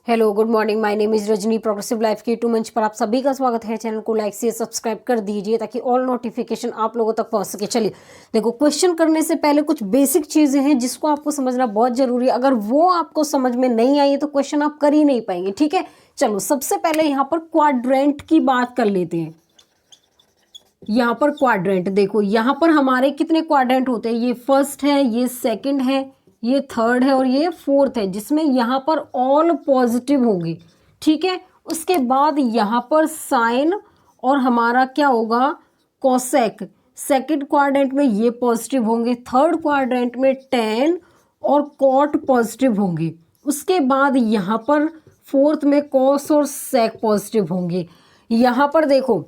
Hello good morning, my name is Rajni. Progressive life के YouTube मंच पर आप सभी का स्वागत है। चैनल को लाइक से सब्सक्राइब कर दीजिए ताकि ऑल नोटिफिकेशन आप लोगों तक पहुंच सके। चलिए देखो, क्वेश्चन करने से पहले कुछ बेसिक चीजें हैं जिसको आपको समझना बहुत जरूरी है। अगर वो आपको समझ में नहीं आई तो क्वेश्चन आप कर ही नहीं पाएंगे। ठीक है, चलो सबसे पहले यहाँ पर क्वाड्रेंट की बात कर लेते हैं। यहाँ पर क्वाड्रेंट देखो, यहाँ पर हमारे कितने क्वाड्रेंट होते हैं। ये फर्स्ट है, ये सेकंड है, ये थर्ड है और ये फोर्थ है, जिसमें यहाँ पर ऑल पॉजिटिव होंगे। ठीक है, उसके बाद यहाँ पर साइन और हमारा क्या होगा, कोसेक। सेकंड क्वाड्रेंट में ये पॉजिटिव होंगे, थर्ड क्वाड्रेंट में टेन और कॉट पॉजिटिव होंगे। उसके बाद यहाँ पर फोर्थ में कॉस और सेक पॉजिटिव होंगे। यहाँ पर देखो,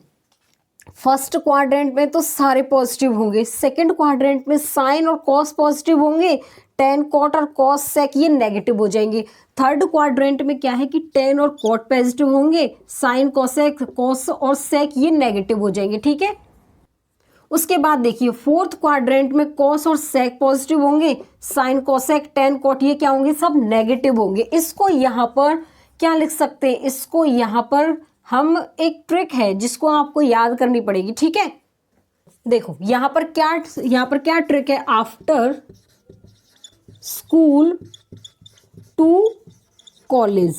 फर्स्ट क्वाड्रेंट में तो सारे पॉजिटिव होंगे, सेकंड क्वाड्रेंट में साइन और कॉस पॉजिटिव होंगे, टेन कॉट और कॉस सेक ये नेगेटिव हो जाएंगे। थर्ड क्वाड्रेंट में क्या है कि टेन और कॉट पॉजिटिव होंगे, साइन कोसेक कॉस और सेक ये नेगेटिव हो जाएंगे। ठीक है, उसके बाद देखिए फोर्थ क्वाड्रेंट में कॉस और सेक पॉजिटिव होंगे, साइन कोसेक टेन कॉट ये क्या होंगे, सब नेगेटिव होंगे। इसको यहाँ पर क्या लिख सकते हैं, इसको यहाँ पर हम एक ट्रिक है जिसको आपको याद करनी पड़ेगी। ठीक है, देखो यहाँ पर क्या ट्रिक है। आफ्टर स्कूल टू कॉलेज,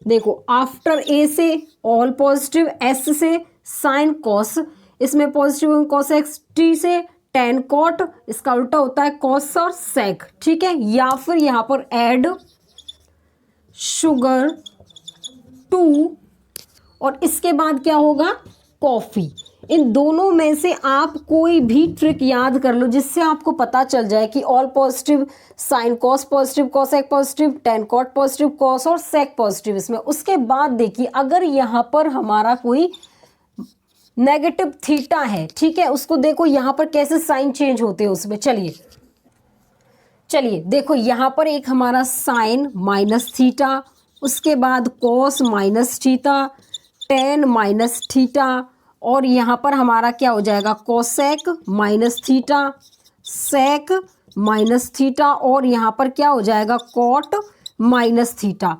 देखो आफ्टर ए से ऑल पॉजिटिव, एस से साइन कॉस, इसमें पॉजिटिव कॉस एक्स, टी से टेन कॉट, इसका उल्टा होता है कॉस और सेक। ठीक है, या फिर यहाँ पर ऐड शुगर टू और इसके बाद क्या होगा, कॉफी। इन दोनों में से आप कोई भी ट्रिक याद कर लो जिससे आपको पता चल जाए कि all positive, sine cos positive, cosec positive, tan cot positive, cos और सेक पॉजिटिव इसमें। उसके बाद देखिए अगर यहाँ पर हमारा कोई नेगेटिव थीटा है, ठीक है, उसको देखो यहाँ पर कैसे साइन चेंज होते हैं उसमें। चलिए देखो यहाँ पर एक हमारा साइन माइनस थीटा, उसके बाद cos minus theta, tan minus theta और यहाँ पर हमारा क्या हो जाएगा, cosec minus theta, sec minus theta और यहाँ पर क्या हो जाएगा, कॉट माइनस थीटा।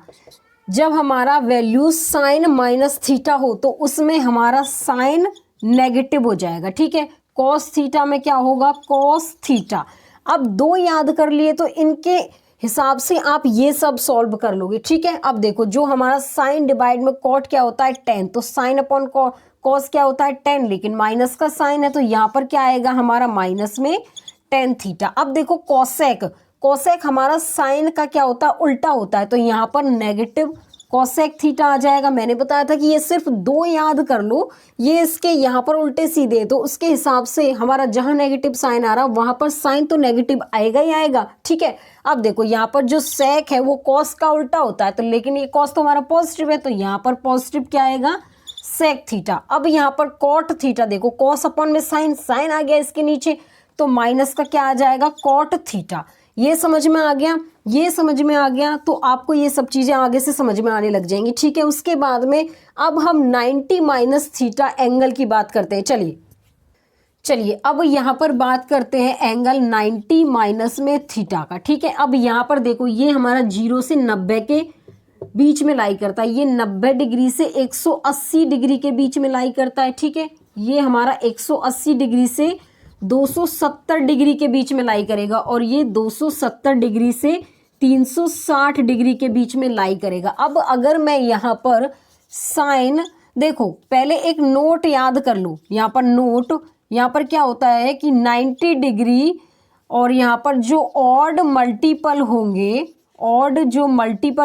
जब हमारा वैल्यू साइन माइनस थीटा हो तो उसमें हमारा साइन नेगेटिव हो जाएगा। ठीक है, कॉस थीटा में क्या होगा, कॉस थीटा। अब दो याद कर लिए तो इनके हिसाब से आप ये सब सॉल्व कर लोगे। ठीक है, अब देखो जो हमारा साइन डिवाइड में कॉट क्या होता है, टेन, तो साइन अपॉन कॉस क्या होता है, टेन, लेकिन माइनस का साइन है तो यहाँ पर क्या आएगा हमारा माइनस में टेन थीटा। अब देखो कोसेक हमारा साइन का क्या होता है, उल्टा होता है, तो यहाँ पर नेगेटिव कोसेक थीटा आ जाएगा। मैंने बताया था कि ये सिर्फ दो याद कर लो, ये इसके यहाँ पर उल्टे सीधे, तो उसके हिसाब से हमारा जहाँ नेगेटिव साइन आ रहा वहां पर साइन तो नेगेटिव आएगा ही आएगा। ठीक है, अब देखो यहाँ पर जो सेक है वो कॉस का उल्टा होता है, तो लेकिन ये कॉस तो हमारा पॉजिटिव है, तो यहाँ पर पॉजिटिव क्या आएगा, सेक थीटा। अब यहाँ पर कॉट थीटा, देखो कॉस अपॉन में साइन आ गया इसके नीचे, तो माइनस का क्या आ जाएगा, कॉट थीटा। ये समझ में आ गया, तो आपको ये सब चीजें आगे से समझ में आने लग जाएंगी। ठीक है, उसके बाद में अब हम 90 माइनस थीटा एंगल की बात करते हैं। चलिए अब यहाँ पर बात करते हैं एंगल 90 माइनस में थीटा का। ठीक है, अब यहाँ पर देखो ये हमारा 0 से 90 के बीच में लाई करता है, ये 90 डिग्री से 180 डिग्री के बीच में लाई करता है। ठीक है, ये हमारा 180 डिग्री से 270 डिग्री के बीच में लाई करेगा और ये 270 डिग्री से 360 डिग्री के बीच में लाई करेगा। अब अगर मैं यहाँ पर साइन, देखो पहले एक नोट याद कर लो, यहाँ पर क्या होता है कि 90 डिग्री और यहाँ पर जो ऑड मल्टीपल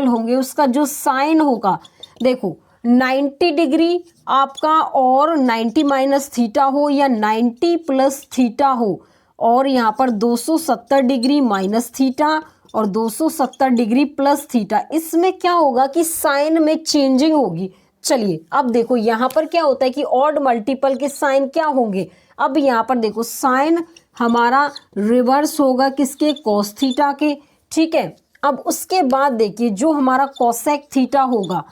होंगे उसका जो साइन होगा, देखो 90 डिग्री आपका और 90 माइनस थीटा हो या 90 प्लस थीटा हो और यहाँ पर 270 डिग्री माइनस थीटा और 270 डिग्री प्लस थीटा, इसमें क्या होगा कि साइन में चेंजिंग होगी। चलिए अब देखो यहाँ पर क्या होता है कि ऑड मल्टीपल के साइन क्या होंगे। अब यहाँ पर देखो साइन हमारा रिवर्स होगा किसके, कॉस थीटा के। ठीक है, अब उसके बाद देखिए जो हमारा कोसेक थीटा होगा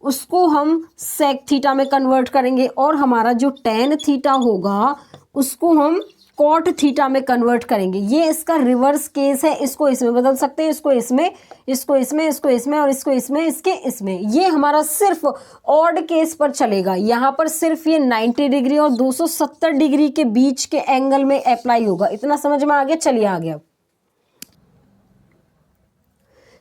उसको हम सेक थीटा में कन्वर्ट करेंगे और हमारा जो टेन थीटा होगा उसको हम कॉट थीटा में कन्वर्ट करेंगे। ये इसका रिवर्स केस है, इसको इसमें बदल सकते हैं, इसको इसमें, इसको इसमें, इसको इसमें और इसको इसमें, इसके इसमें। ये हमारा सिर्फ ऑड केस पर चलेगा। यहाँ पर सिर्फ ये 90 डिग्री और 270 डिग्री के बीच के एंगल में अप्लाई होगा। इतना समझ में आ गया? चलिए आ गया।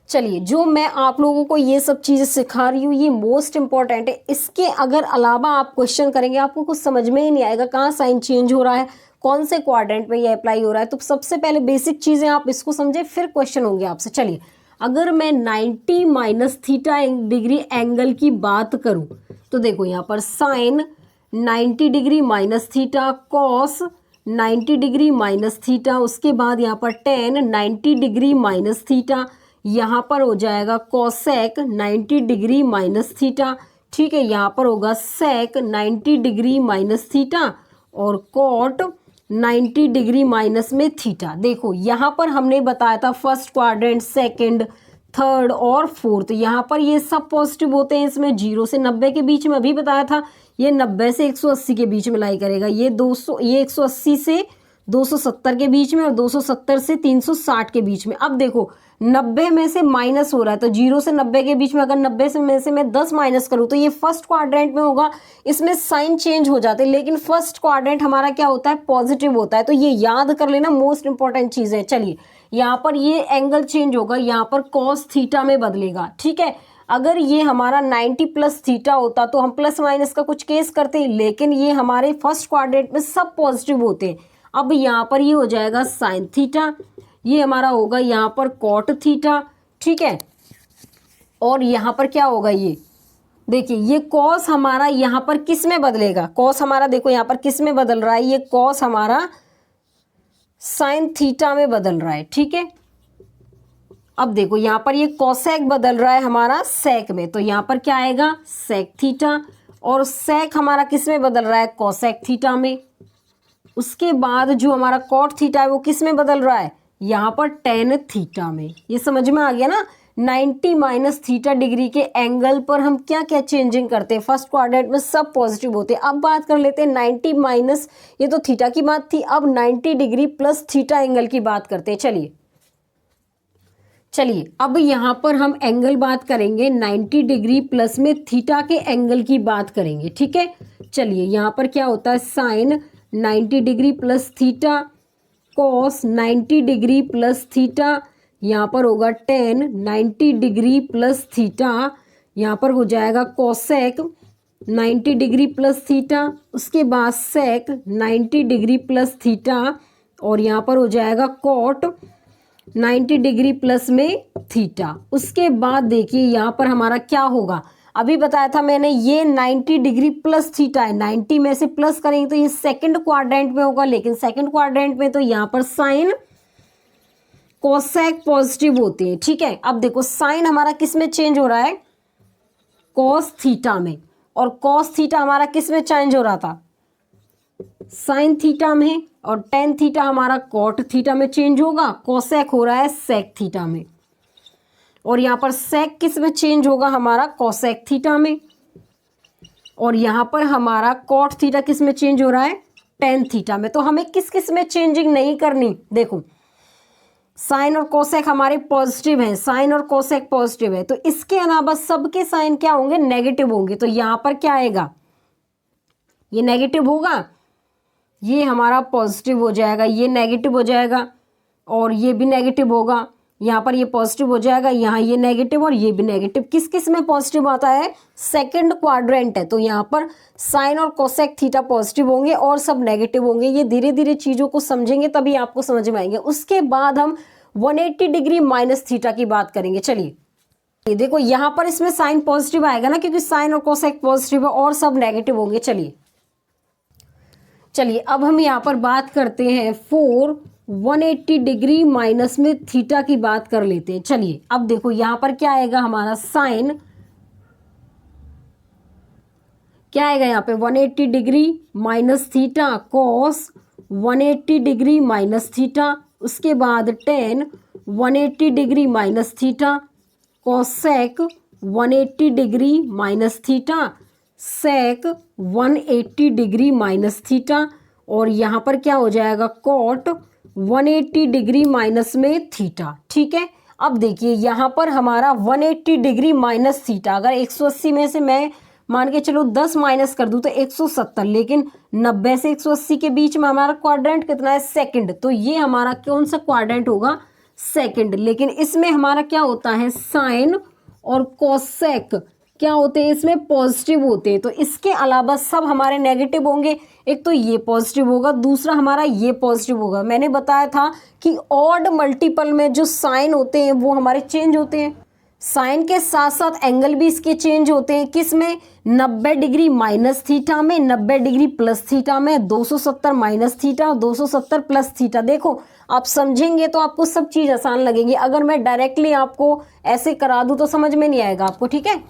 चलिए, जो मैं आप लोगों को ये सब चीज़ें सिखा रही हूँ ये मोस्ट इंपॉर्टेंट है। इसके अगर अलावा आप क्वेश्चन करेंगे आपको कुछ समझ में ही नहीं आएगा, कहाँ साइन चेंज हो रहा है, कौन से क्वाड्रेंट में ये अप्लाई हो रहा है। तो सबसे पहले बेसिक चीज़ें आप इसको समझे, फिर क्वेश्चन होंगे आपसे। चलिए, अगर मैं 90 माइनस थीटा डिग्री एंगल की बात करूँ तो देखो यहाँ पर sine 90 degree minus theta, cos 90 degree minus theta, उसके बाद यहाँ पर टेन 90 डिग्री माइनस थीटा, यहाँ पर हो जाएगा कोसेक 90 डिग्री माइनस थीटा। ठीक है, यहाँ पर होगा सेक 90 डिग्री माइनस थीटा और कॉट 90 डिग्री माइनस में थीटा। देखो यहाँ पर हमने बताया था फर्स्ट क्वाड्रेंट, सेकंड, थर्ड और फोर्थ, यहाँ पर ये सब पॉजिटिव होते हैं। इसमें 0 से 90 के बीच में अभी बताया था, ये 90 से 180 के बीच में लाई करेगा। ये 180 से 270 के बीच में और 270 से 360 के बीच में। अब देखो 90 में से माइनस हो रहा है तो 0 से 90 के बीच में अगर 90 में से मैं 10 माइनस करूँ तो ये फर्स्ट क्वाड्रेंट में होगा, इसमें साइन चेंज हो जाते हैं। लेकिन फर्स्ट क्वाड्रेंट हमारा क्या होता है? पॉजिटिव होता है। तो ये याद कर लेना, मोस्ट इंपॉर्टेंट चीज़ है। चलिए, यहाँ पर ये एंगल चेंज होगा, यहाँ पर कॉस थीटा में बदलेगा। ठीक है, अगर ये हमारा 90 प्लस थीटा होता तो हम प्लस माइनस का कुछ केस करते, लेकिन ये हमारे फर्स्ट क्वाड्रेंट में सब पॉजिटिव होते हैं। अब यहाँ पर ये हो जाएगा साइन थीटा, ये हमारा होगा यहाँ पर कॉट थीटा। ठीक है, और यहाँ पर क्या होगा? ये देखिए, ये कॉस हमारा यहाँ पर किस में बदलेगा? कॉस हमारा देखो यहाँ पर किस में बदल रहा है? ये कॉस हमारा साइन थीटा में बदल रहा है। ठीक है, अब देखो यहाँ पर ये कोसेक बदल रहा है हमारा सेक में, तो यहाँ पर क्या आएगा? Sec theta. और सेक हमारा किस में बदल रहा है? कोसेक थीटा में। उसके बाद जो हमारा कॉट थीटा है वो किस में बदल रहा है? यहाँ पर टेन थीटा में। ये समझ में आ गया ना? 90 माइनस थीटा डिग्री के एंगल पर हम क्या क्या चेंजिंग करते हैं? फर्स्ट क्वाड्रेंट में सब पॉजिटिव होते हैं। अब बात कर लेते हैं 90 माइनस, ये तो थीटा की बात थी, अब 90 डिग्री प्लस थीटा एंगल की बात करते हैं। चलिए, अब यहाँ पर हम एंगल बात करेंगे 90 डिग्री प्लस में थीटा के एंगल की बात करेंगे। ठीक है, चलिए यहाँ पर क्या होता है? Sine 90 degree plus theta, cos 90 degree plus theta, यहाँ पर होगा टेन 90 डिग्री प्लस थीटा, यहाँ पर हो जाएगा कोसेक 90 डिग्री प्लस थीटा, उसके बाद सेक 90 डिग्री प्लस थीटा और यहाँ पर हो जाएगा कॉट 90 डिग्री प्लस में थीटा। उसके बाद देखिए यहाँ पर हमारा क्या होगा? अभी बताया था मैंने, ये 90 डिग्री प्लस थीटा है, 90 में से प्लस करेंगे तो ये सेकंड क्वाड्रेंट में होगा, लेकिन सेकंड क्वाड्रेंट में तो यहाँ पर साइन कोसेक पॉजिटिव होते हैं। ठीक है, अब देखो साइन हमारा किस में चेंज हो रहा है? कॉस थीटा में। और कॉस थीटा हमारा किस में चेंज हो रहा था? साइन थीटा में। और टेन थीटा हमारा कॉट थीटा में चेंज होगा, कोसेक हो रहा है सेक थीटा में। और यहाँ पर सेक किस में चेंज होगा? हमारा कोसेक थीटा में। और यहाँ पर हमारा कॉट थीटा किस में चेंज हो रहा है? टेन थीटा में। तो हमें किस किस में चेंजिंग नहीं करनी? देखो, साइन और कोसेक हमारे पॉजिटिव हैं, साइन और कोसेक पॉजिटिव है, तो इसके अलावा सबके साइन क्या होंगे? नेगेटिव होंगे। तो यहाँ पर क्या आएगा? ये नेगेटिव होगा, ये हमारा पॉजिटिव हो जाएगा, ये नेगेटिव हो जाएगा और ये भी नेगेटिव होगा। यहाँ पर ये पॉजिटिव हो जाएगा, यहाँ ये नेगेटिव और ये भी नेगेटिव। किस किस में पॉजिटिव आता है? सेकंड क्वाड्रेंट है, तो यहाँ पर साइन और कोसेक थीटा पॉजिटिव होंगे और सब नेगेटिव होंगे। ये धीरे धीरे चीज़ों को समझेंगे तभी आपको समझ में आएंगे। उसके बाद हम 180 डिग्री माइनस थीटा की बात करेंगे। चलिए, ये देखो यहाँ पर इसमें साइन पॉजिटिव आएगा ना, क्योंकि साइन और कोसेक पॉजिटिव है और सब नेगेटिव होंगे। चलिए अब हम यहाँ पर बात करते हैं 180 डिग्री माइनस में थीटा की बात कर लेते हैं। चलिए अब देखो यहाँ पर क्या आएगा? हमारा साइन क्या आएगा? यहाँ पे 180 degree minus theta, cos 180 degree minus theta, उसके बाद tan 180 degree minus theta, cosec 180 degree minus theta, sec 180 degree minus theta और यहाँ पर क्या हो जाएगा कॉट 180 डिग्री माइनस में थीटा। ठीक है, अब देखिए यहाँ पर हमारा 180 डिग्री माइनस थीटा, अगर 180 में से मैं मान के चलो 10 माइनस कर दूं तो 170, लेकिन 90 से 180 के बीच में हमारा क्वाड्रेंट कितना है सेकंड, तो ये हमारा कौन सा क्वाड्रेंट होगा सेकंड। लेकिन इसमें हमारा क्या होता है साइन और कोसेक क्या होते हैं इसमें पॉजिटिव होते हैं, तो इसके अलावा सब हमारे नेगेटिव होंगे। एक तो ये पॉजिटिव होगा, दूसरा हमारा ये पॉजिटिव होगा। मैंने बताया था कि ऑड मल्टीपल में जो साइन होते हैं वो हमारे चेंज होते हैं, साइन के साथ साथ एंगल भी इसके चेंज होते हैं। किस में 90 डिग्री माइनस थीटा में, 90 डिग्री प्लस थीटा में, 270 माइनस थीटा और 270 प्लस थीटा। देखो आप समझेंगे तो आपको सब चीज़ आसान लगेगी, अगर मैं डायरेक्टली आपको ऐसे करा दूँ तो समझ में नहीं आएगा आपको। ठीक है,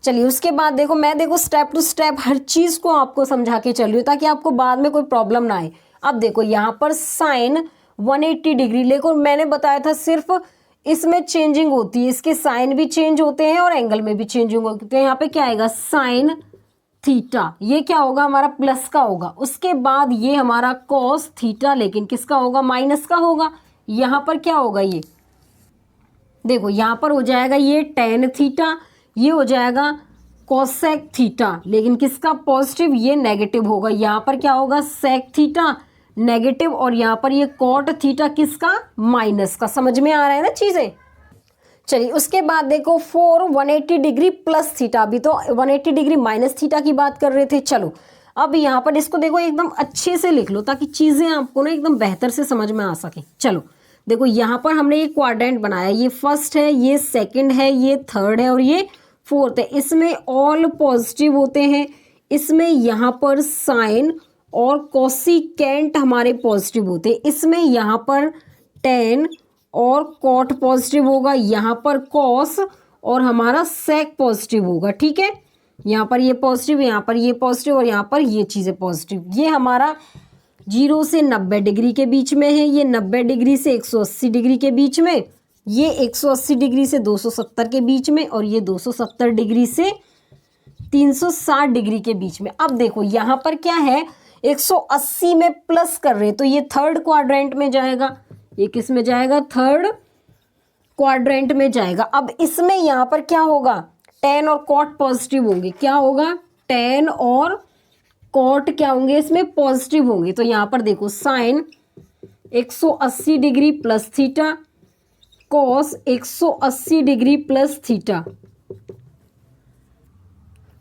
चलिए उसके बाद देखो मैं स्टेप टू स्टेप हर चीज़ को आपको समझा के चल रही हूँ ताकि आपको बाद में कोई प्रॉब्लम ना आए। अब देखो यहाँ पर साइन 180 डिग्री, लेकिन मैंने बताया था सिर्फ इसमें चेंजिंग होती है, इसके साइन भी चेंज होते हैं और एंगल में भी चेंजिंग होती है। यहाँ पे क्या आएगा साइन थीटा, ये क्या होगा हमारा प्लस का होगा। उसके बाद ये हमारा कॉस थीटा, लेकिन किसका होगा माइनस का होगा। यहाँ पर क्या होगा ये देखो यहाँ पर हो जाएगा ये टेन थीटा, ये हो जाएगा कोसेक थीटा, लेकिन किसका पॉजिटिव, ये नेगेटिव होगा। यहाँ पर क्या होगा सेक थीटा नेगेटिव, और यहाँ पर ये कॉट थीटा किसका माइनस का। समझ में आ रहा है ना चीजें। चलिए उसके बाद देखो 180 डिग्री प्लस थीटा, अभी तो 180 डिग्री माइनस थीटा की बात कर रहे थे। चलो अब यहाँ पर इसको देखो एकदम अच्छे से लिख लो ताकि चीजें आपको ना एकदम बेहतर से समझ में आ सके। चलो देखो यहाँ पर हमने ये क्वाड्रेंट बनाया, ये फर्स्ट है, ये सेकंड है, ये थर्ड है और ये फोर्थ है। इसमें ऑल पॉजिटिव होते हैं, इसमें यहाँ पर साइन और कोसिकेंट हमारे पॉजिटिव होते हैं, इसमें यहाँ पर टेन और कॉट पॉजिटिव होगा, यहाँ पर कॉस और हमारा सेक पॉजिटिव होगा। ठीक है, यहाँ पर ये पॉजिटिव, यहाँ पर ये पॉजिटिव और यहाँ पर ये चीज़ें पॉजिटिव। ये हमारा 0 से 90 डिग्री के बीच में है, ये 90 डिग्री से 180 डिग्री के बीच में, ये 180 डिग्री से 270 के बीच में और ये 270 डिग्री से 360 डिग्री के बीच में। अब देखो यहाँ पर क्या है 180 में प्लस कर रहे हैं तो ये थर्ड क्वाड्रेंट में जाएगा, ये किस में जाएगा थर्ड क्वाड्रेंट में जाएगा। अब इसमें यहाँ पर क्या होगा टेन और कॉट पॉजिटिव होंगे, क्या होगा टेन और कॉट क्या होंगे इसमें पॉजिटिव होंगे। तो यहाँ पर देखो sine 180 degree plus theta, cos 180 degree plus theta.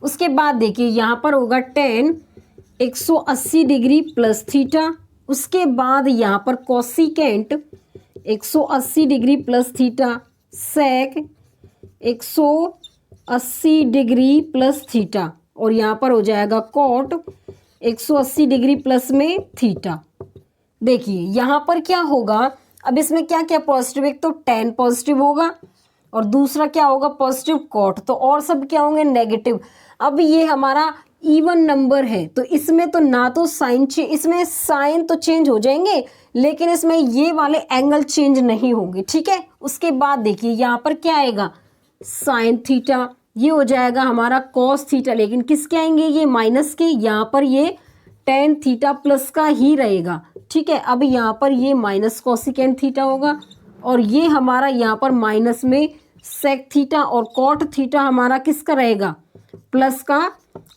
उसके बाद देखिए यहाँ पर होगा टेन 180 डिग्री प्लस थीटा, उसके बाद यहाँ पर cosecant 180 degree plus theta, sec 180 degree plus theta और यहाँ पर हो जाएगा कॉट 180 डिग्री प्लस में थीटा। देखिए यहाँ पर क्या होगा, अब इसमें क्या क्या पॉजिटिव, एक तो टेन पॉजिटिव होगा और दूसरा क्या होगा पॉजिटिव कॉट, तो और सब क्या होंगे नेगेटिव। अब ये हमारा इवन नंबर है तो इसमें तो ना तो साइन इसमें साइन तो चेंज हो जाएंगे लेकिन इसमें ये वाले एंगल चेंज नहीं होंगे। ठीक है, उसके बाद देखिए यहाँ पर क्या आएगा साइन थीटा, ये हो जाएगा हमारा कॉस थीटा, लेकिन किसके आएंगे ये माइनस के, यहाँ पर ये टेन थीटा प्लस का ही रहेगा। ठीक है, अब यहाँ पर ये माइनस कोसिकेंट थीटा होगा और ये हमारा यहाँ पर माइनस में सेक थीटा और कॉट थीटा हमारा किसका रहेगा प्लस का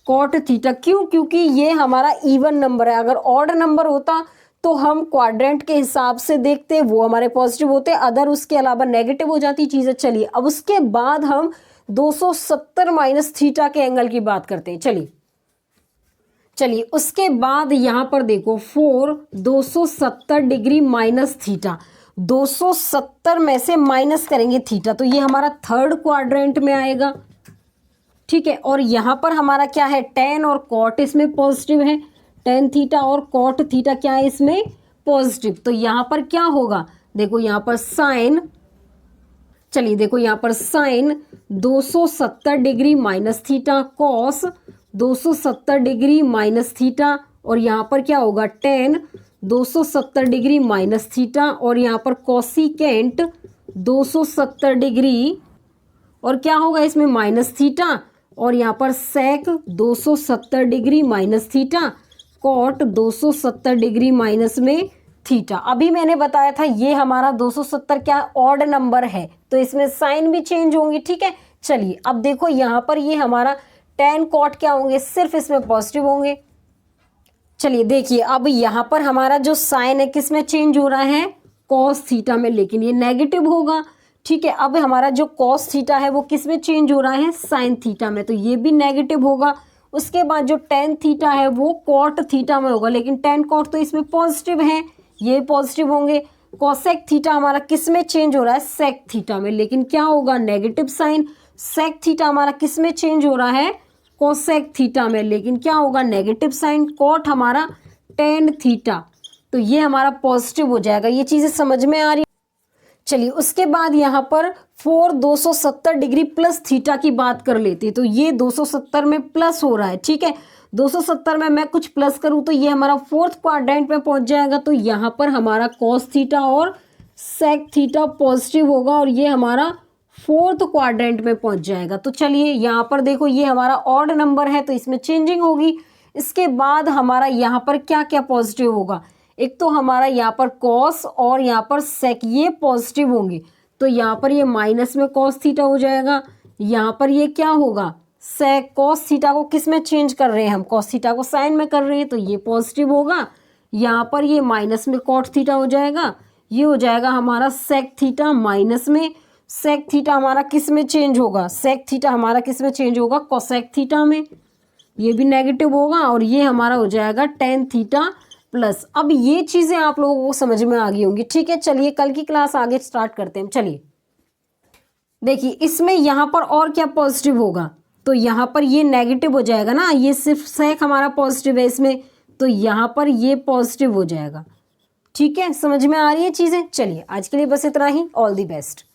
कॉट थीटा। क्यों, क्योंकि ये हमारा इवन नंबर है। अगर ऑड नंबर होता तो हम क्वाड्रेंट के हिसाब से देखते, वो हमारे पॉजिटिव होते, अदर उसके अलावा नेगेटिव हो जाती चीज़ें। चलिए अब उसके बाद हम 270 माइनस थीटा के एंगल की बात करते हैं। चलिए उसके बाद यहाँ पर देखो 270 डिग्री माइनस थीटा, 270 में से माइनस करेंगे थीटा तो ये हमारा थर्ड क्वाड्रेंट में आएगा। ठीक है, और यहाँ पर हमारा क्या है टेन और कॉट इसमें पॉजिटिव है, टेन थीटा और कॉट थीटा क्या है इसमें पॉजिटिव। तो यहाँ पर क्या होगा देखो यहाँ पर साइन, चलिए देखो यहाँ पर sine 270 degree minus theta, cos 270 degree minus theta और यहाँ पर क्या होगा टेन 270 डिग्री माइनस थीटा और यहाँ पर कोसिकेंट 270 डिग्री और क्या होगा इसमें माइनस थीटा और यहाँ पर sec 270 degree minus theta, cot 270 degree minus में थीटा। अभी मैंने बताया था ये हमारा 270 क्या ऑड नंबर है, तो इसमें साइन भी चेंज होंगे, ठीक है। चलिए अब देखो यहाँ पर ये हमारा tan कॉट क्या होंगे, सिर्फ इसमें पॉजिटिव होंगे। चलिए देखिए अब यहाँ पर हमारा जो साइन है किस में चेंज हो रहा है, कॉस थीटा में, लेकिन ये नेगेटिव होगा, ठीक है। अब हमारा जो कॉस थीटा है वो किस में चेंज हो रहा है, साइन थीटा में, तो ये भी नेगेटिव होगा। उसके बाद जो टेन थीटा है वो कॉट थीटा में होगा, लेकिन टेन कॉट तो इसमें पॉजिटिव है, ये पॉजिटिव होंगे। कॉसेक थीटा हमारा किस में चेंज हो रहा है, सेक थीटा में, लेकिन क्या होगा, नेगेटिव साइन। सेक थीटा हमारा किस में चेंज हो रहा है, कोसेक थीटा में, लेकिन क्या होगा, नेगेटिव साइन। कॉट हमारा टेन थीटा, तो ये हमारा पॉजिटिव हो जाएगा। ये चीज़ें समझ में आ रही है। चलिए उसके बाद यहाँ पर 270 डिग्री प्लस थीटा की बात कर लेते हैं। तो ये 270 में प्लस हो रहा है, ठीक है। 270 में मैं कुछ प्लस करूँ तो ये हमारा फोर्थ क्वाड्रेंट में पहुँच जाएगा, तो यहाँ पर हमारा कॉस थीटा और सेक थीटा पॉजिटिव होगा और ये हमारा फोर्थ क्वाड्रेंट में पहुँच जाएगा। तो चलिए यहाँ पर देखो ये हमारा ऑड नंबर है तो इसमें चेंजिंग होगी। इसके बाद हमारा यहाँ पर क्या क्या पॉजिटिव होगा, एक तो हमारा यहाँ पर कॉस और यहाँ पर सेक, ये पॉजिटिव होंगे, तो यहाँ पर ये माइनस में कॉस थीटा हो जाएगा। यहाँ पर ये क्या होगा, सेक। कॉस थीटा को किस में चेंज कर रहे हैं हम, कॉस थीटा को साइन में कर रहे हैं, तो ये पॉजिटिव होगा। यहाँ पर ये माइनस में कॉट थीटा हो जाएगा, ये हो जाएगा हमारा सेक थीटा माइनस में। सेक थीटा हमारा किस में चेंज होगा, सेक थीटा हमारा किस में चेंज होगा, कोसेक थीटा में, ये भी नेगेटिव होगा और ये हमारा हो जाएगा टेन थीटा प्लस। अब ये चीज़ें आप लोगों को समझ में आ गई होंगी, ठीक है। चलिए कल की क्लास आगे स्टार्ट करते हैं। चलिए देखिए इसमें यहाँ पर और क्या पॉजिटिव होगा, तो यहाँ पर ये नेगेटिव हो जाएगा ना, ये सिर्फ सेक हमारा पॉजिटिव है इसमें, तो यहाँ पर ये पॉजिटिव हो जाएगा, ठीक है। समझ में आ रही है चीज़ें। चलिए आज के लिए बस इतना ही। All the best.